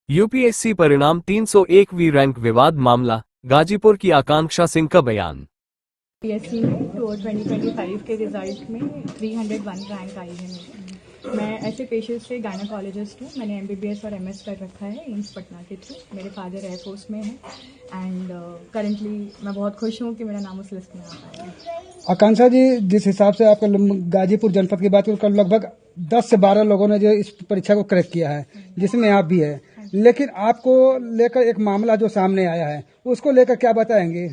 UPSC परिणाम 301वीं rank विवाद मामला, गाजीपुर की आकांक्षा सिंह का बयान। यूपीएससी में 2025 के रिजल्ट में 301 रैंक आई है मेरी। मैं ऐसे पेशे से गायनेकोलॉजिस्ट हूँ। मैंने एमबीबीएस और एमएस कर रखा है एम्स पटना के थ्रू। मेरे फादर एयरफोर्स में है एंड करंटली मैं बहुत खुश हूँ कि मेरा नाम उस लिस्ट में आ पाया है। आकांक्षा जी, जिस हिसाब से आपका गाजीपुर जनपद की बात करें, लगभग 10 से 12 लोगों ने जो इस परीक्षा को क्रैक किया है, जिसमें आप भी है, लेकिन आपको लेकर एक मामला जो सामने आया है, उसको लेकर क्या बताएंगे?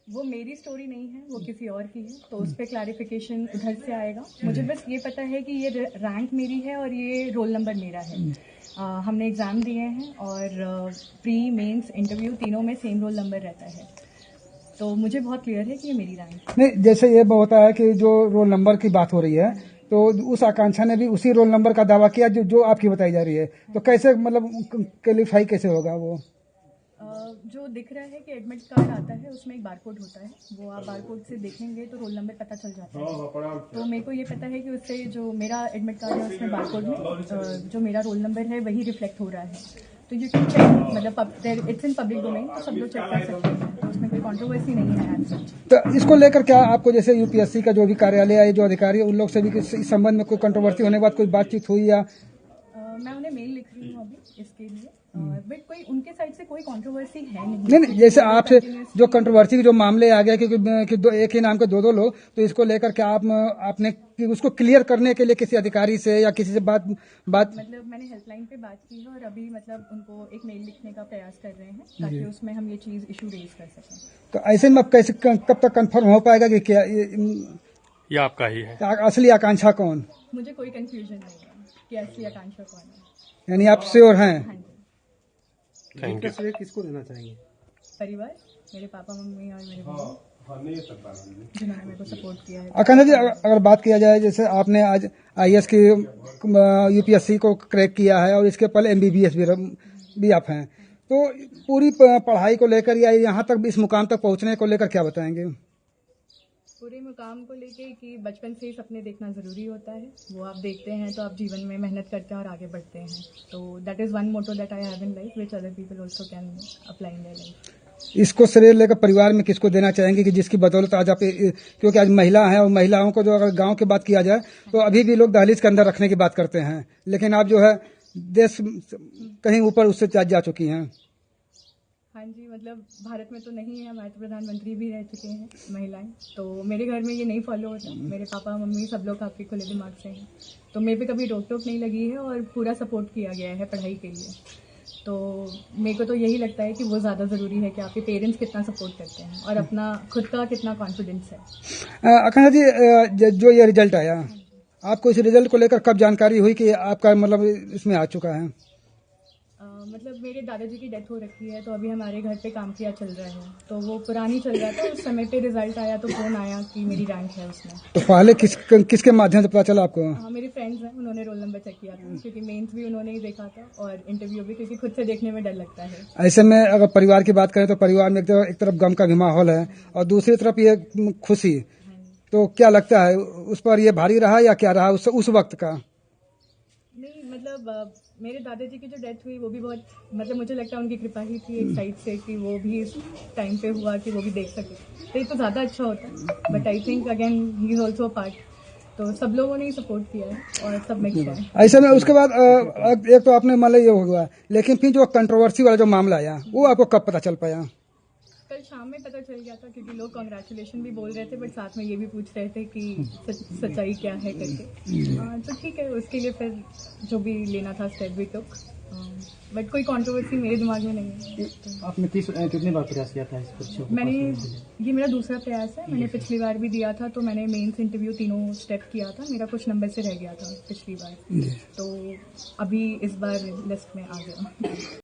वो मेरी स्टोरी नहीं है, वो किसी और की है, तो उस पर क्लैरिफिकेशन उधर से आएगा। मुझे बस ये पता है कि ये रैंक मेरी है और ये रोल नंबर मेरा है। हमने एग्ज़ाम दिए हैं और प्री मेंस इंटरव्यू तीनों में सेम रोल नंबर रहता है, तो मुझे बहुत क्लियर है कि ये मेरी रैंक है। नहीं, जैसे ये होता है कि जो रोल नंबर की बात हो रही है, तो उस आकांक्षा ने भी उसी रोल नंबर का दावा किया जो आपकी बताई जा रही है, तो कैसे मतलब क्वालिफाई कैसे होगा वो? जो दिख रहा है कि एडमिट कार्ड आता है, उसमें एक बारकोड होता है, वो आप बारकोड से देखेंगे तो रोल नंबर पता चल जाता है। तो मेरे को ये पता है कि उससे जो मेरा एडमिट कार्ड है उसमें बारकोड में जो मेरा रोल नंबर है वही रिफ्लेक्ट हो रहा है। तो यू कैन चेक, मतलब इट्स इन पब्लिक डोमेन, तो सब लोग चेक कर सकते हैं, तो उसमें कोई कंट्रोवर्सी नहीं है एज सच। तो इसको लेकर क्या आपको, जैसे यूपीएससी का जो भी कार्यालय है, जो अधिकारी है, उन लोग से भी इस संबंध में कोई कंट्रोवर्सी होने के बाद कोई बातचीत हुई या? मैं उन्हें मेल लिख रही हूँ अभी इसके लिए, बट कोई उनके साइड से कोई कंट्रोवर्सी है नहीं, जैसे आपसे जो कंट्रोवर्सी के जो मामले आ गए कि एक ही नाम के दो लोग, तो इसको लेकर क्या आपने कि उसको क्लियर करने के लिए किसी अधिकारी से या किसी से बात मतलब मैंने हेल्पलाइन पे बात की है और अभी मतलब उनको एक मेल लिखने का प्रयास कर रहे हैं ताकि उसमें हम ये चीज इशू रेज कर सकें। तो ऐसे में अब कैसे कब तक कंफर्म हो पाएगा कि क्या ये आपका ही है? असली आकांक्षा कौन? मुझे कोई कंफ्यूजन नहीं है कि असली आकांक्षा कौन है। यानी आप श्योर हैं? हाँ जी। Thank you. श्रेय किसको देना चाहेंगे? परिवार, मेरे पापा मम्मी और मेरे भाई, जिन्होंने मेरे को सपोर्ट किया है। आकांक्षा जी, अगर बात किया जाए, जैसे आपने आज आईएएस की यूपीएससी को क्रैक किया है और इसके पहले एमबीबीएस भी आप हैं, तो पूरी पढ़ाई को लेकर या यहाँ तक इस मुकाम तक पहुँचने को लेकर क्या बताएंगे? पूरे मुकाम को लेके कि बचपन से ही सपने देखना ज़रूरी होता है, वो आप देखते हैं तो आप जीवन में मेहनत करते हैं और आगे बढ़ते हैं। तो that is one motto that I have in life which other people also can apply in their life. इसको श्रेय लेकर परिवार में किसको देना चाहेंगे कि जिसकी बदौलत आज आप, क्योंकि आज महिला है और महिलाओं को जो अगर गांव की बात किया जाए तो अभी भी लोग दहलीज के अंदर रखने की बात करते हैं, लेकिन आप जो है देश कहीं ऊपर उससे जा चुकी हैं। हाँ जी, मतलब भारत में तो नहीं है, हमारे तो प्रधानमंत्री भी रह चुके हैं महिलाएं, तो मेरे घर में ये नहीं फॉलो होता। मेरे पापा मम्मी सब लोग काफ़ी खुले दिमाग से हैं, तो मेरे पे कभी रोक टोक नहीं लगी है और पूरा सपोर्ट किया गया है पढ़ाई के लिए। तो मेरे को तो यही लगता है कि वो ज़्यादा ज़रूरी है कि आपके पेरेंट्स कितना सपोर्ट करते हैं और अपना खुद का कितना कॉन्फिडेंस है। आकांक्षा जी, जो ये रिजल्ट आया, आपको इस रिजल्ट को लेकर कब जानकारी हुई कि आपका मतलब इसमें आ चुका है? मतलब मेरे दादाजी की डेथ हो रखी है, तो अभी हमारे घर पे काम किया चल रहा है, तो वो पुरानी चल रहा था। उस समय पे रिजल्ट आया तो फोन आया कि मेरी रैंक है उसमें। तो पहले किसके माध्यम से पता चला आपको? हाँ, मेरे फ्रेंड्स हैं, उन्होंने रोल नंबर चेक किया था, क्योंकि मेंस भी उन्होंने ही देखा था और इंटरव्यू भी, क्योंकि खुद से देखने में डर लगता है। ऐसे में अगर परिवार की बात करें तो परिवार में एक तरफ गम का भी माहौल है और दूसरी तरफ ये खुशी, तो क्या लगता है उस पर ये भारी रहा या क्या रहा उस वक्त का? नहीं, मतलब मेरे दादाजी की जो डेथ हुई वो भी बहुत, मतलब मुझे लगता है उनकी कृपा ही थी एक साइड से कि वो भी इस टाइम पे हुआ कि वो भी देख सके, तो ये तो ज़्यादा अच्छा होता। But I think again he is also a part, तो सब लोगों ने ही सपोर्ट किया है और सब मिक्स है। ऐसे में उसके बाद एक तो आपने मान लिया ये हो गया, लेकिन फिर जो कंट्रोवर्सी वाला जो मामला आया वो आपको कब पता चल पाया? कल शाम में पता चल गया था, क्योंकि लोग कांग्रेचुलेशन भी बोल रहे थे, बट साथ में ये भी पूछ रहे थे कि सच्चाई क्या है करके। तो ठीक है, उसके लिए फिर जो भी लेना था स्टेप भी टुक, बट कोई कंट्रोवर्सी मेरे दिमाग में नहीं है। आपने कितनी बार प्रयास किया था इस परीक्षा को? ये मेरा दूसरा प्रयास है। मैंने पिछली बार भी दिया था, तो मैंने मेंस इंटरव्यू तीनों स्टेप किया था, मेरा कुछ नंबर से रह गया था पिछली बार, तो अभी इस बार लिस्ट में आ गया।